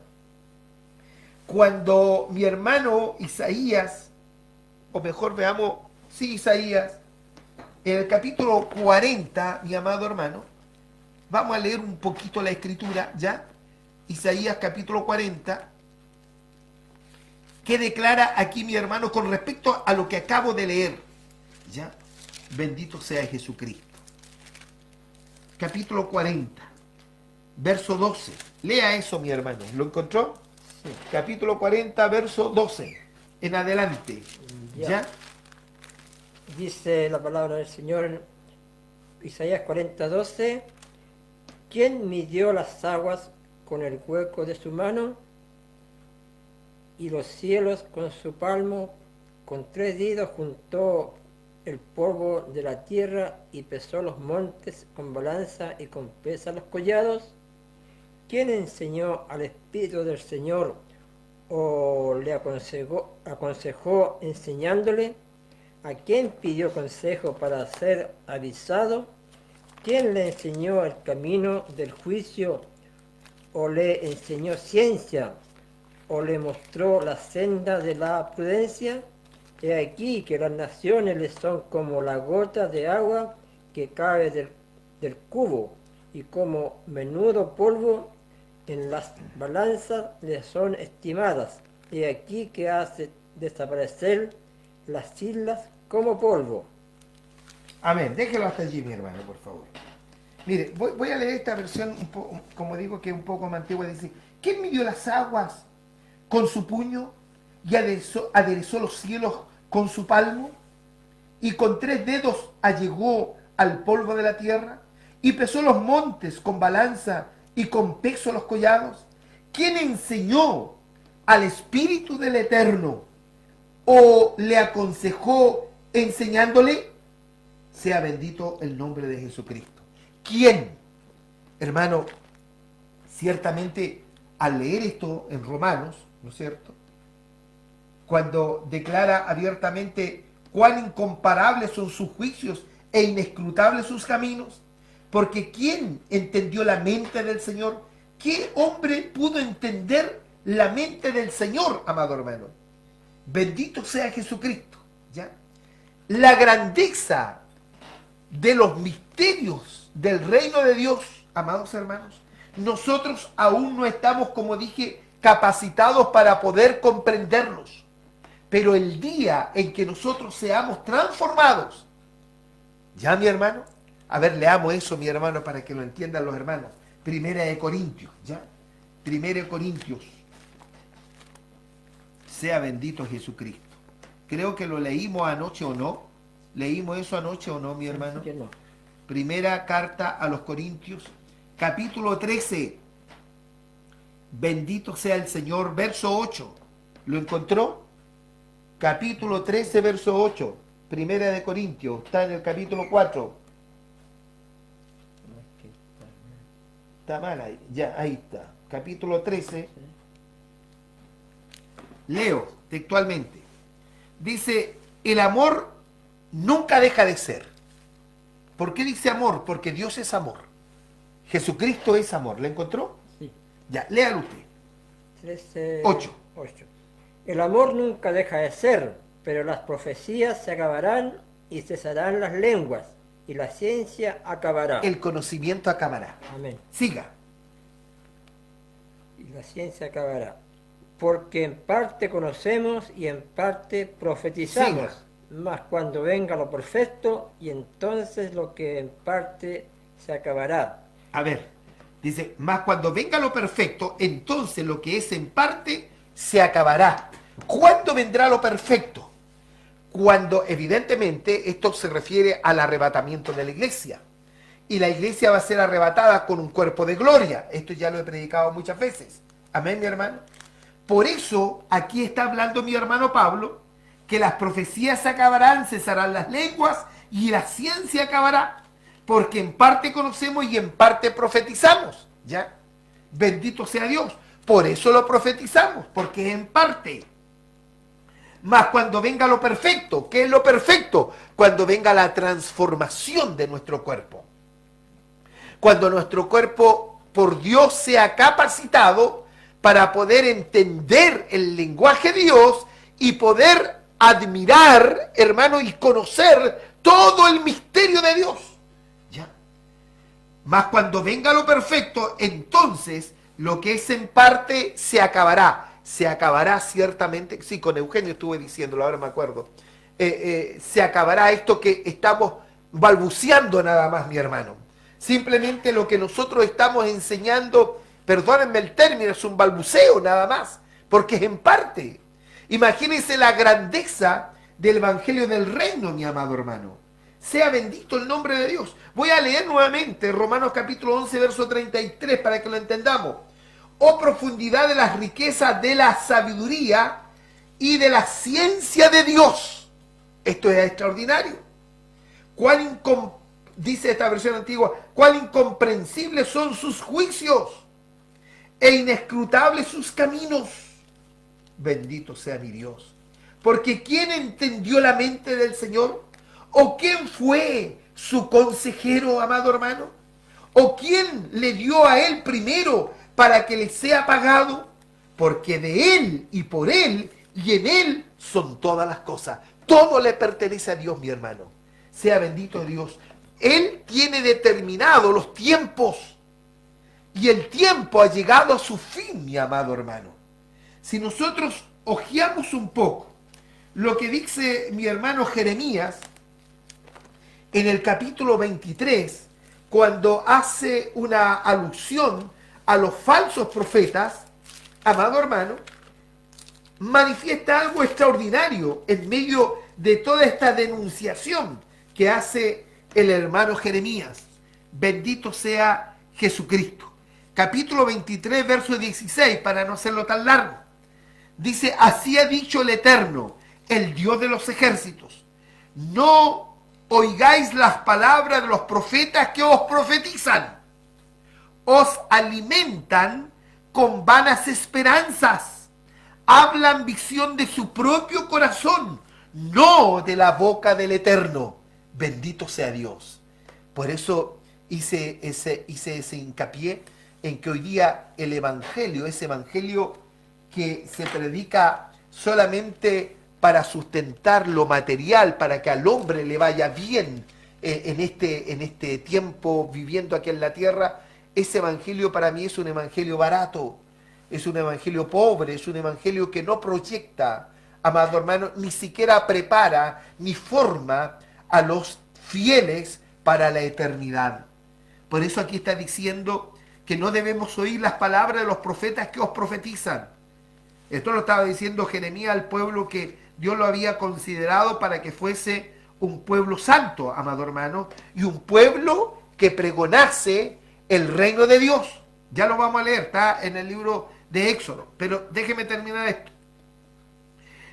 Cuando mi hermano Isaías, o mejor veamos, sí, Isaías, en el capítulo 40, mi amado hermano, vamos a leer un poquito la escritura, ¿ya? Isaías capítulo 40, que declara aquí mi hermano con respecto a lo que acabo de leer, ¿ya? Bendito sea Jesucristo. Capítulo 40, verso 12. Lea eso, mi hermano. ¿Lo encontró? Sí. Capítulo 40, verso 12. En adelante. ¿Ya? Dice la palabra del Señor en Isaías 40:12. ¿Quién midió las aguas con el hueco de su mano y los cielos con su palmo? Con 3 dedos juntó el polvo de la tierra y pesó los montes con balanza y con pesa los collados. ¿Quién enseñó al Espíritu del Señor o le aconsejó enseñándole? ¿A quién pidió consejo para ser avisado? ¿Quién le enseñó el camino del juicio o le enseñó ciencia o le mostró la senda de la prudencia? He aquí que las naciones le son como la gota de agua que cae del cubo, y como menudo polvo en las balanzas le son estimadas. He aquí que hace desaparecer las islas como polvo. Amén. Déjelo hasta allí, mi hermano, por favor. Mire, voy a leer esta versión, como digo, que es un poco más antigua. Dice, ¿quién midió las aguas con su puño y aderezó los cielos con su palmo? Y con 3 dedos allegó al polvo de la tierra y pesó los montes con balanza y con peso los collados. ¿Quién enseñó al Espíritu del Eterno o le aconsejó enseñándole? Sea bendito el nombre de Jesucristo. ¿Quién? Hermano, ciertamente al leer esto en Romanos, ¿no es cierto?, cuando declara abiertamente cuán incomparables son sus juicios e inescrutables sus caminos, porque ¿quién entendió la mente del Señor? ¿Qué hombre pudo entender la mente del Señor, amado hermano? Bendito sea Jesucristo, ¿ya? La grandeza de los misterios del reino de Dios, amados hermanos, nosotros aún no estamos, como dije, capacitados para poder comprenderlos. Pero el día en que nosotros seamos transformados, ¿ya, mi hermano? A ver, leamos eso, mi hermano, para que lo entiendan los hermanos. Primera de Corintios, ¿ya? Primera de Corintios. Sea bendito Jesucristo. Creo que lo leímos anoche o no. ¿Leímos eso anoche o no, mi hermano? Yo no. Primera carta a los Corintios, capítulo 13. Bendito sea el Señor, verso 8. ¿Lo encontró? Capítulo 13, verso 8. Primera de Corintios, está en el capítulo 4. Está mal ahí, ya, ahí está. Capítulo 13. Leo textualmente. Dice, el amor nunca deja de ser. ¿Por qué dice amor? Porque Dios es amor. Jesucristo es amor. ¿Le encontró? Sí. Ya, léalo usted. 13, 8. 8. El amor nunca deja de ser, pero las profecías se acabarán y cesarán las lenguas, y la ciencia acabará. El conocimiento acabará. Amén. Siga. Y la ciencia acabará. Porque en parte conocemos y en parte profetizamos. Siga. Mas cuando venga lo perfecto, y entonces lo que en parte se acabará. A ver, dice, más cuando venga lo perfecto, entonces lo que es en parte se acabará. ¿Cuándo vendrá lo perfecto? Cuando, evidentemente, esto se refiere al arrebatamiento de la iglesia. Y la iglesia va a ser arrebatada con un cuerpo de gloria. Esto ya lo he predicado muchas veces. Amén, mi hermano. Por eso, aquí está hablando mi hermano Pablo, que las profecías se acabarán, cesarán las lenguas y la ciencia acabará. Porque en parte conocemos y en parte profetizamos. ¿Ya? Bendito sea Dios. Por eso lo profetizamos, porque es en parte. Mas cuando venga lo perfecto, ¿qué es lo perfecto? Cuando venga la transformación de nuestro cuerpo. Cuando nuestro cuerpo por Dios sea capacitado para poder entender el lenguaje de Dios y poder admirar, hermano, y conocer todo el misterio de Dios. ¿Ya? Mas cuando venga lo perfecto, entonces lo que es en parte se acabará. Se acabará ciertamente, sí, con Eugenio estuve diciéndolo, ahora me acuerdo. Se acabará esto que estamos balbuceando nada más, mi hermano. Simplemente lo que nosotros estamos enseñando, perdónenme el término, es un balbuceo nada más, porque es en parte. Imagínense la grandeza del Evangelio del Reino, mi amado hermano. Sea bendito el nombre de Dios. Voy a leer nuevamente Romanos capítulo 11, verso 33, para que lo entendamos. Oh profundidad de las riquezas de la sabiduría y de la ciencia de Dios. Esto es extraordinario. Dice esta versión antigua, cuán incomprensibles son sus juicios e inescrutables sus caminos. Bendito sea mi Dios. Porque ¿quién entendió la mente del Señor? ¿O quién fue su consejero, amado hermano? ¿O quién le dio a él primero para que le sea pagado? Porque de él y por él y en él son todas las cosas. Todo le pertenece a Dios, mi hermano. Sea bendito Dios. Él tiene determinado los tiempos. Y el tiempo ha llegado a su fin, mi amado hermano. Si nosotros hojeamos un poco lo que dice mi hermano Jeremías en el capítulo 23, cuando hace una alusión a los falsos profetas, amado hermano, manifiesta algo extraordinario en medio de toda esta denunciación que hace el hermano Jeremías. Bendito sea Jesucristo. Capítulo 23, verso 16, para no hacerlo tan largo. Dice, así ha dicho el Eterno, el Dios de los ejércitos. No oigáis las palabras de los profetas que os profetizan. Os alimentan con vanas esperanzas. Hablan visión de su propio corazón, no de la boca del Eterno. Bendito sea Dios. Por eso hice ese hincapié en que hoy día el evangelio, ese evangelio que se predica solamente para sustentar lo material, para que al hombre le vaya bien en este tiempo viviendo aquí en la tierra, ese evangelio para mí es un evangelio barato, es un evangelio pobre, es un evangelio que no proyecta, amado hermano, ni siquiera prepara ni forma a los fieles para la eternidad. Por eso aquí está diciendo que no debemos oír las palabras de los profetas que os profetizan. Esto lo estaba diciendo Jeremías al pueblo que Dios lo había considerado para que fuese un pueblo santo, amado hermano, y un pueblo que pregonase el reino de Dios. Ya lo vamos a leer, está en el libro de Éxodo. Pero déjeme terminar esto.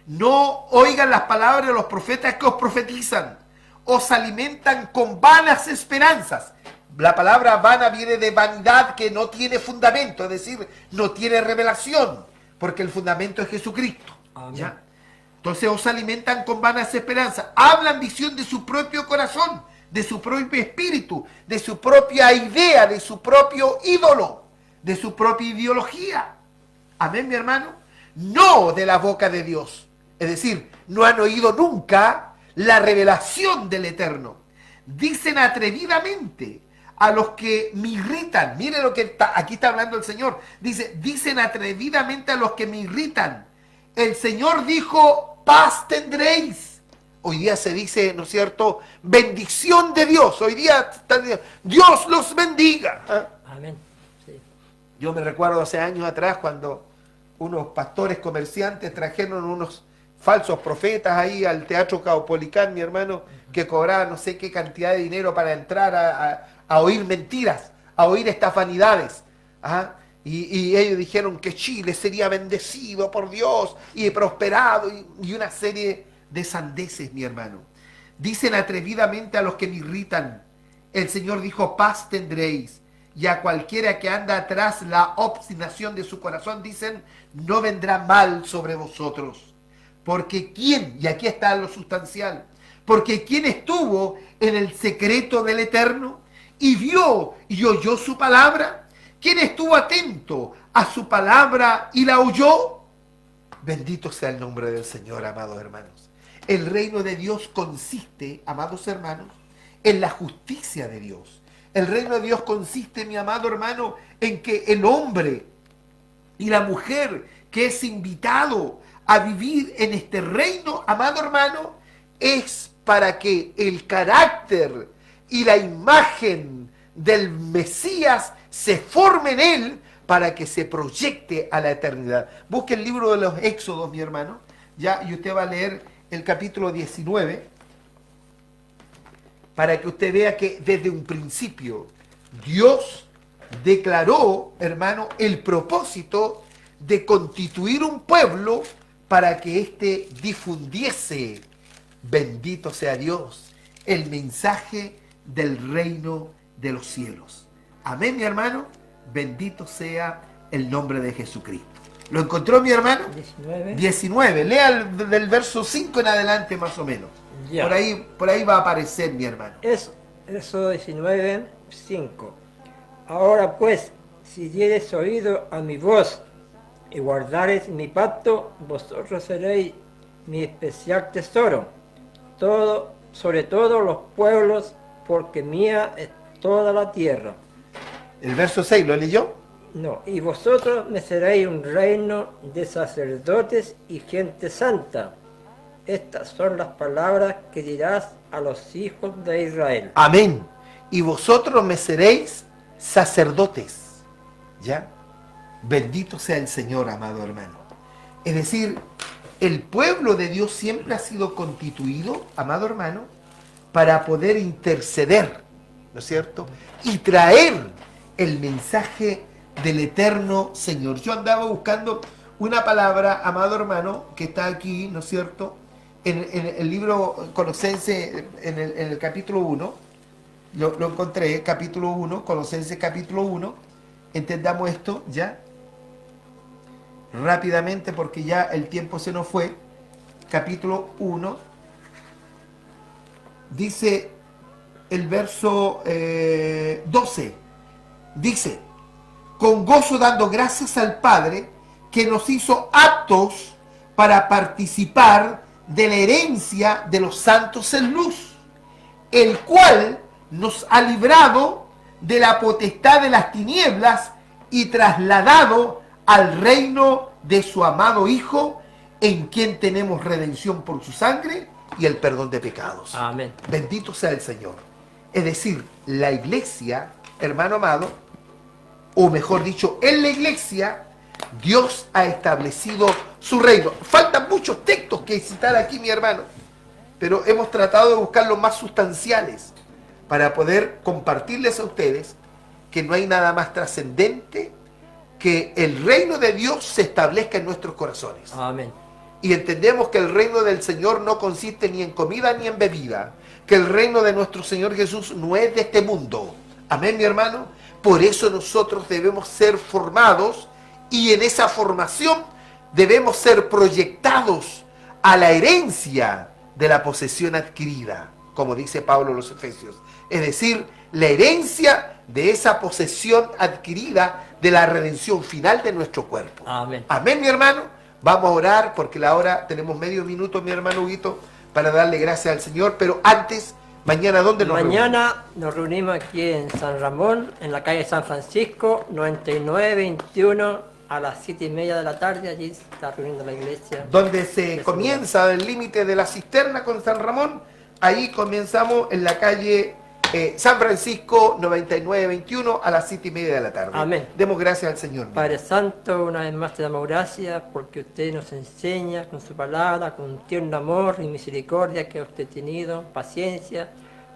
No oigan las palabras de los profetas que os profetizan. Os alimentan con vanas esperanzas. La palabra vana viene de vanidad que no tiene fundamento, es decir, no tiene revelación, porque el fundamento es Jesucristo. ¿Ya? Entonces os alimentan con vanas esperanzas. Hablan visión de su propio corazón, de su propio espíritu, de su propia idea, de su propio ídolo, de su propia ideología. Amén, mi hermano. No de la boca de Dios. Es decir, no han oído nunca la revelación del Eterno. Dicen atrevidamente a los que me irritan. Mire lo que aquí está hablando el Señor. Dicen atrevidamente a los que me irritan. El Señor dijo, paz tendréis. Hoy día se dice, ¿no es cierto?, bendición de Dios. Hoy día Dios los bendiga. ¿Ah? Amén. Sí. Yo me recuerdo hace años atrás cuando unos pastores comerciantes trajeron unos falsos profetas ahí al Teatro Caupolicán, mi hermano, que cobraban no sé qué cantidad de dinero para entrar a oír mentiras, a oír estas vanidades. ¿Ah? Y ellos dijeron que Chile sería bendecido por Dios y prosperado y una serie de sandeces, mi hermano. Dicen atrevidamente a los que me irritan. El Señor dijo, paz tendréis. Y a cualquiera que anda atrás la obstinación de su corazón, dicen, no vendrá mal sobre vosotros. Porque ¿quién? Y aquí está lo sustancial. Porque ¿quién estuvo en el secreto del Eterno y vio y oyó su palabra? ¿Quién estuvo atento a su palabra y la oyó? Bendito sea el nombre del Señor, amados hermanos. El reino de Dios consiste, amados hermanos, en la justicia de Dios. El reino de Dios consiste, mi amado hermano, en que el hombre y la mujer que es invitado a vivir en este reino, amado hermano, es para que el carácter y la imagen del Mesías se forme en él para que se proyecte a la eternidad. Busque el libro de los Éxodos, mi hermano, ya, y usted va a leer el capítulo 19 para que usted vea que desde un principio Dios declaró, hermano, el propósito de constituir un pueblo para que éste difundiese, bendito sea Dios, el mensaje del reino de los cielos. Amén, mi hermano. Bendito sea el nombre de Jesucristo. ¿Lo encontró, mi hermano? 19. Lea del verso 5 en adelante, más o menos. Ya. Por ahí va a aparecer, mi hermano. Eso 19, 5. Ahora pues, si diereis oído a mi voz y guardareis mi pacto, vosotros seréis mi especial tesoro, sobre todos los pueblos, porque mía es toda la tierra. El verso 6, ¿lo leyó? No, y vosotros me seréis un reino de sacerdotes y gente santa. Estas son las palabras que dirás a los hijos de Israel. Amén. Y vosotros me seréis sacerdotes. ¿Ya? Bendito sea el Señor, amado hermano. Es decir, el pueblo de Dios siempre ha sido constituido, amado hermano, para poder interceder, ¿no es cierto? Y traer el mensaje del eterno Señor. Yo andaba buscando una palabra, amado hermano, que está aquí, ¿no es cierto?, en el libro Colosenses, en el capítulo 1, lo encontré, capítulo 1, Colosenses capítulo 1, entendamos esto ya, rápidamente porque ya el tiempo se nos fue, capítulo 1, dice el verso 12, dice, con gozo dando gracias al Padre que nos hizo aptos para participar de la herencia de los santos en luz, el cual nos ha librado de la potestad de las tinieblas y trasladado al reino de su amado Hijo, en quien tenemos redención por su sangre y el perdón de pecados. Amén. Bendito sea el Señor. Es decir, la iglesia, hermano amado, o mejor dicho, en la iglesia, Dios ha establecido su reino. Faltan muchos textos que citar aquí, mi hermano, pero hemos tratado de buscar los más sustanciales para poder compartirles a ustedes que no hay nada más trascendente que el reino de Dios se establezca en nuestros corazones. Amén. Y entendemos que el reino del Señor no consiste ni en comida ni en bebida, que el reino de nuestro Señor Jesús no es de este mundo. Amén, mi hermano. Por eso nosotros debemos ser formados y en esa formación debemos ser proyectados a la herencia de la posesión adquirida, como dice Pablo a los Efesios. Es decir, la herencia de esa posesión adquirida de la redención final de nuestro cuerpo. Amén. Amén, mi hermano. Vamos a orar porque la hora, tenemos medio minuto, mi hermano Huguito, para darle gracias al Señor. Pero antes, mañana, ¿dónde nos reunimos? Mañana nos reunimos aquí en San Ramón, en la calle San Francisco, 9921, a las 7:30 de la tarde. Allí se está reuniendo la iglesia. Donde se comienza el límite de la cisterna con San Ramón. Ahí comenzamos en la calle San Francisco 9921 a las 7:30 de la tarde. Amén. Demos gracias al Señor. Padre Santo, una vez más te damos gracias porque usted nos enseña con su palabra, con tierno amor y misericordia que usted ha tenido, paciencia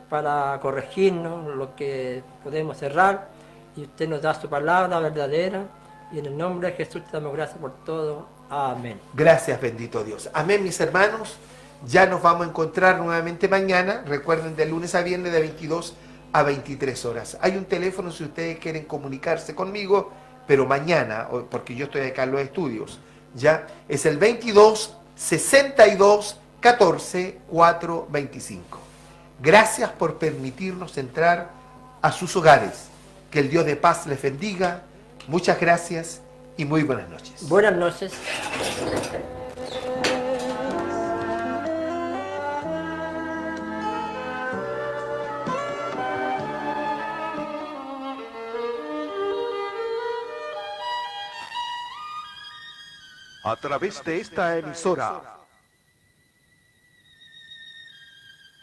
para corregirnos lo que podemos errar, y usted nos da su palabra verdadera, y en el nombre de Jesús te damos gracias por todo. Amén. Gracias, bendito Dios. Amén, mis hermanos. Ya nos vamos a encontrar nuevamente mañana. Recuerden, de lunes a viernes de 22 a 23 horas. Hay un teléfono si ustedes quieren comunicarse conmigo, pero mañana, porque yo estoy acá en los estudios, ya es el 22 62 14 425. Gracias por permitirnos entrar a sus hogares. Que el Dios de paz les bendiga. Muchas gracias y muy buenas noches. Buenas noches. A través de esta emisora,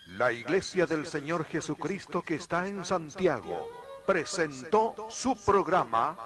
la Iglesia del Señor Jesucristo que está en Santiago presentó su programa